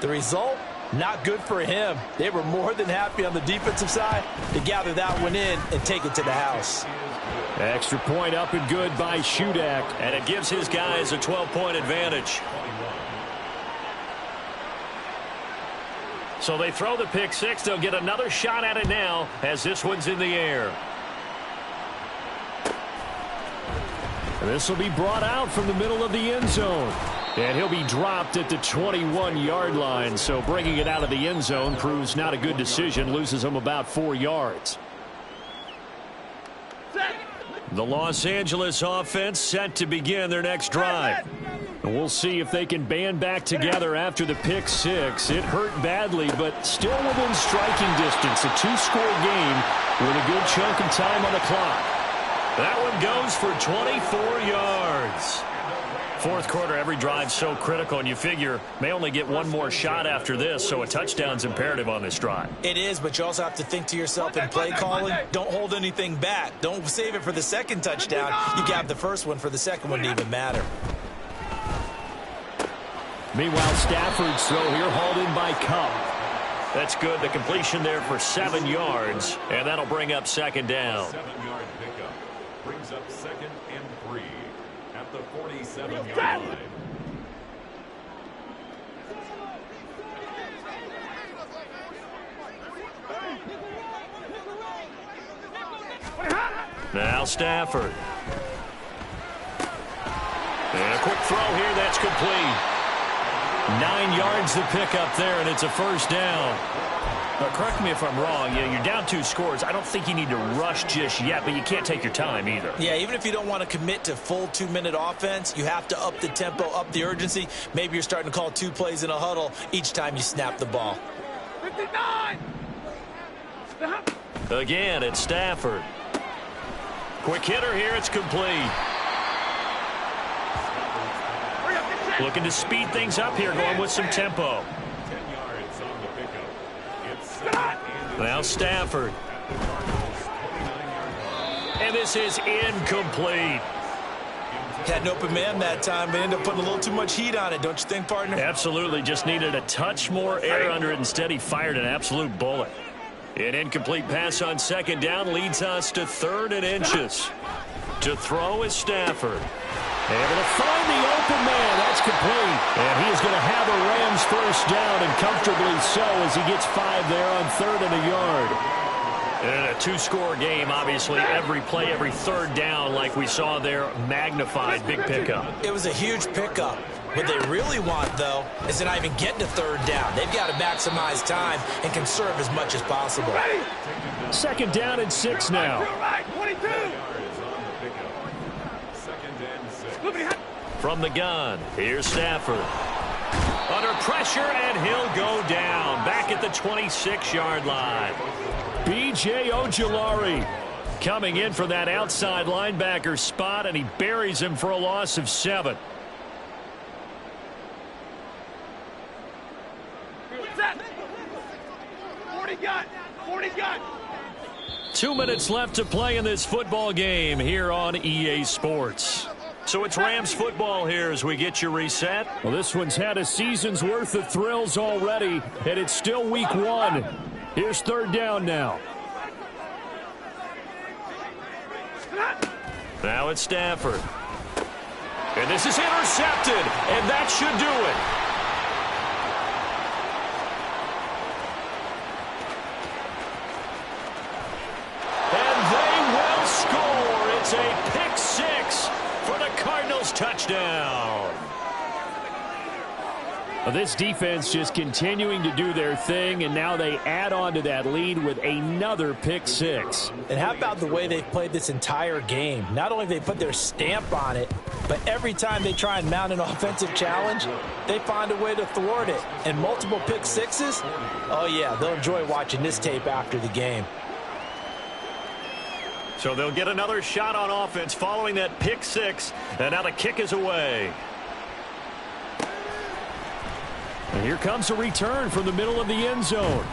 [SPEAKER 3] The result, not good for him. They were more than happy on the defensive side to gather that one in and take it to the house.
[SPEAKER 2] Extra point up and good by Shudak.
[SPEAKER 1] And it gives his guys a 12-point advantage. So they throw the pick 6. They'll get another shot at it now as this one's in the air.
[SPEAKER 2] And this will be brought out from the middle of the end zone. And he'll be dropped at the 21-yard line. So bringing it out of the end zone proves not a good decision. Loses him about 4 yards.
[SPEAKER 1] The Los Angeles offense set to begin their next drive.
[SPEAKER 2] And we'll see if they can band back together after the pick 6. It hurt badly, but still within striking distance. A 2-score game with a good chunk of time on the clock.
[SPEAKER 1] That one goes for 24 yards. 4th quarter, every drive's so critical, and you figure may only get one more shot after this, so a touchdown's imperative on this drive.
[SPEAKER 3] It is, but you also have to think to yourself in play calling, don't hold anything back. Don't save it for the second touchdown. You grab the first one for the second one to even matter.
[SPEAKER 2] Meanwhile, Stafford's throw here hauled in by Kupp.
[SPEAKER 1] That's good. The completion there for 7 yards, and that'll bring up 2nd down.
[SPEAKER 5] 7-yard pickup brings up 2nd and 3 at the 47-yard line.
[SPEAKER 1] Now Stafford. And a quick throw here, that's complete. 9 yards to pick up there, and it's a first down.
[SPEAKER 2] Correct me if I'm wrong. You're down 2 scores. I don't think you need to rush just yet, but you can't take your time either.
[SPEAKER 3] Yeah, even if you don't want to commit to full 2-minute offense, you have to up the tempo, up the urgency. Maybe you're starting to call 2 plays in a huddle each time you snap the ball.
[SPEAKER 6] 59!
[SPEAKER 1] Again, it's Stafford. Quick hitter here. It's complete. Looking to speed things up here, going with some tempo.
[SPEAKER 5] 10 yards on the pickup. It's
[SPEAKER 1] Now Stafford. And this is incomplete.
[SPEAKER 3] Had an open man that time, but ended up putting a little too much heat on it, don't you think, partner?
[SPEAKER 1] Absolutely, just needed a touch more air under it. Instead, he fired an absolute bullet. An incomplete pass on second down leads us to 3rd and inches. To throw is Stafford. Able to find the open man. That's complete. And he is going to have a Rams first down, and comfortably so, as he gets 5 there on 3rd and a yard. And a 2-score game, obviously. Every play, every 3rd down, like we saw there, magnified. Big pickup.
[SPEAKER 3] It was a huge pickup. What they really want, though, is to not even get to 3rd down. They've got to maximize time and conserve as much as possible.
[SPEAKER 1] 2nd down and 6 now.
[SPEAKER 6] 22!
[SPEAKER 1] From the gun, here's Stafford. Under pressure, and he'll go down. Back at the 26-yard line. B.J. Ojulari coming in for that outside linebacker spot, and he buries him for a loss of 7.
[SPEAKER 6] Set! 40 gun! 40 gun!
[SPEAKER 1] 2 minutes left to play in this football game here on EA Sports. So it's Rams football here as we get you reset. Well, this one's had a season's worth of thrills already, and it's still week 1. Here's 3rd down now. Now it's Stafford. And this is intercepted, and that should do it. And they will score. It's a pick 6 for the Cardinals touchdown. Well, this defense just continuing to do their thing, and now they add on to that lead with another pick 6.
[SPEAKER 3] And how about the way they've played this entire game? Not only have they put their stamp on it, but every time they try and mount an offensive challenge, they find a way to thwart it. And multiple pick 6s, oh yeah, they'll enjoy watching this tape after the game.
[SPEAKER 1] So they'll get another shot on offense following that pick 6, and now the kick is away. And here comes a return from the middle of the end zone.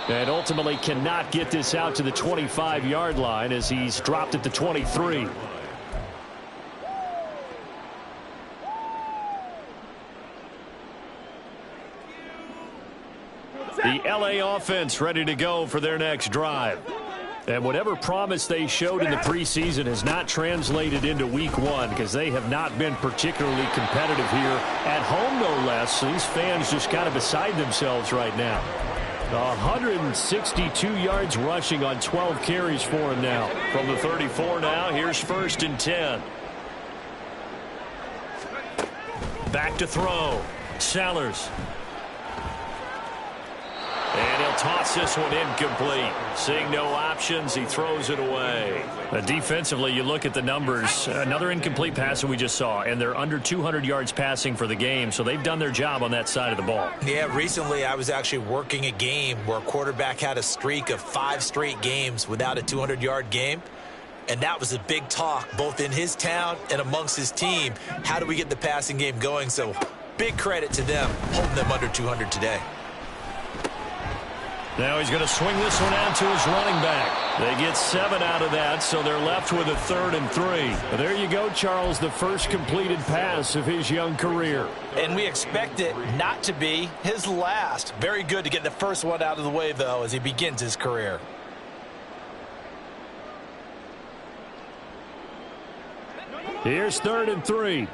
[SPEAKER 1] And ultimately cannot get this out to the 25-yard line as he's dropped at the 23. The LA offense ready to go for their next drive. And whatever promise they showed in the preseason has not translated into week 1 because they have not been particularly competitive here at home, no less. So these fans just kind of beside themselves right now. 162 yards rushing on 12 carries for him now. From the 34 now, here's 1st and 10. Back to throw. Sellers. And he'll toss this one incomplete. Seeing no options, he throws it away. Defensively, you look at the numbers. Another incomplete pass that we just saw, and they're under 200 yards passing for the game, so they've done their job on that side of the ball.
[SPEAKER 3] Yeah, recently I was actually working a game where a quarterback had a streak of 5 straight games without a 200-yard game. And that was a big talk, both in his town and amongst his team. How do we get the passing game going? So big credit to them, holding them under 200 today.
[SPEAKER 1] Now he's going to swing this one out to his running back. They get 7 out of that, so they're left with a 3rd and 3. But there you go, Charles, the first completed pass of his young career.
[SPEAKER 3] And we expect it not to be his last. Very good to get the first one out of the way, though, as he begins his career.
[SPEAKER 1] Here's 3rd and 3.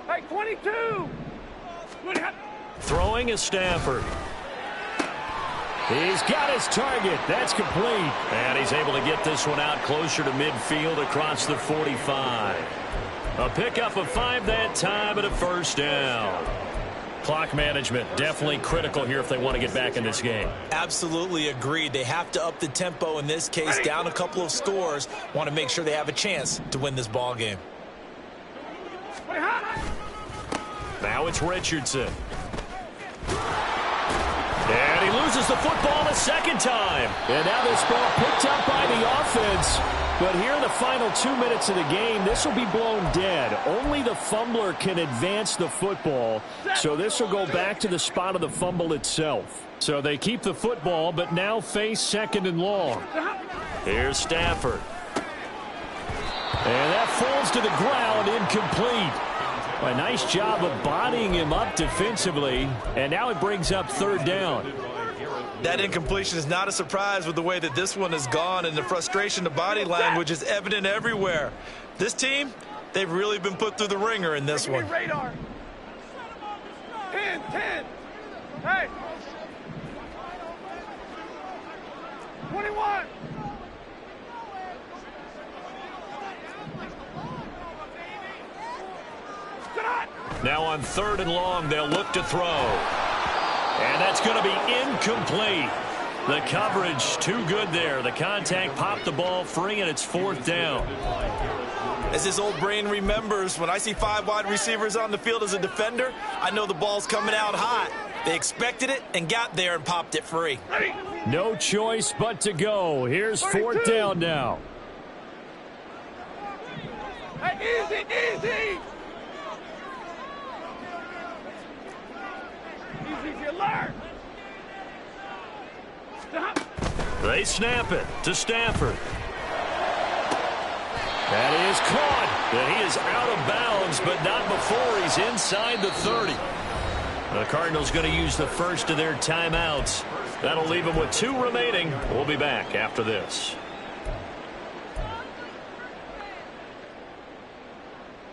[SPEAKER 6] Hey, 22!
[SPEAKER 1] Throwing is Stafford. He's got his target. That's complete. And he's able to get this one out closer to midfield across the 45. A pickup of 5 that time and a first down.
[SPEAKER 2] Clock management, definitely critical here if they want to get back in this game.
[SPEAKER 3] Absolutely agreed. They have to up the tempo in this case, down a couple of scores. Want to make sure they have a chance to win this ball game.
[SPEAKER 1] Now it's Richardson. And he loses the football a second time. And now this ball picked up by the offense. But here in the final 2 minutes of the game, this will be blown dead. Only the fumbler can advance the football. So this will go back to the spot of the fumble itself. So they keep the football, but now face 2nd and long. Here's Stafford. And that falls to the ground, incomplete. A nice job of bodying him up defensively. And now it brings up 3rd down.
[SPEAKER 3] That incompletion is not a surprise with the way that this one has gone, and the frustration, the body language is evident everywhere. This team, they've really been put through the ringer in this one.
[SPEAKER 6] Radar. 10. Hey. 21.
[SPEAKER 1] Now on 3rd and long, they'll look to throw. And that's going to be incomplete. The coverage too good there. The contact popped the ball free, and it's 4th down.
[SPEAKER 3] As his old brain remembers, when I see 5 wide receivers on the field as a defender, I know the ball's coming out hot. They expected it and got there and popped it free.
[SPEAKER 2] No choice but to go. Here's 4th down now.
[SPEAKER 6] Hey, easy. Easy, alert. Stop.
[SPEAKER 1] They snap it to Stafford. That is caught. And he is out of bounds, but not before he's inside the 30. The Cardinals going to use the first of their timeouts. That'll leave them with 2 remaining. We'll be back after this.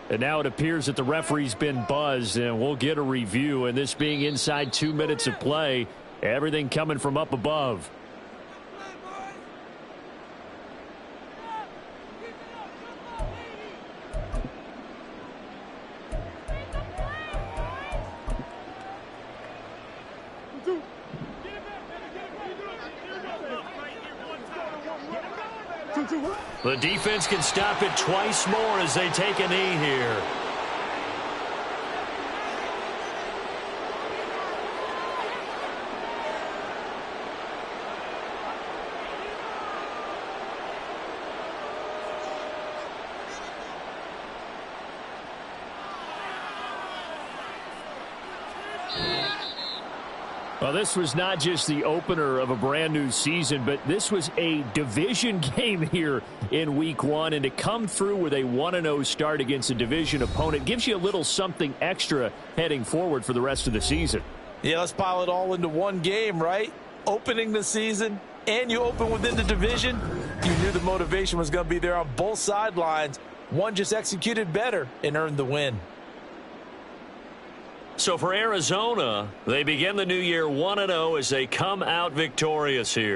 [SPEAKER 2] And now it appears that the referee's been buzzed, and we'll get a review. And this being inside 2 minutes of play, everything coming from up above.
[SPEAKER 1] The defense can stop it twice more as they take a knee here.
[SPEAKER 2] Well, this was not just the opener of a brand new season, but this was a division game here in week 1. And to come through with a 1-0 start against a division opponent gives you a little something extra heading forward for the rest of the season.
[SPEAKER 3] Yeah, let's pile it all into one game, right? Opening the season, and you open within the division. You knew the motivation was going to be there on both sidelines. One just executed better and earned the win.
[SPEAKER 1] So for Arizona, they begin the new year 1-0 as they come out victorious here.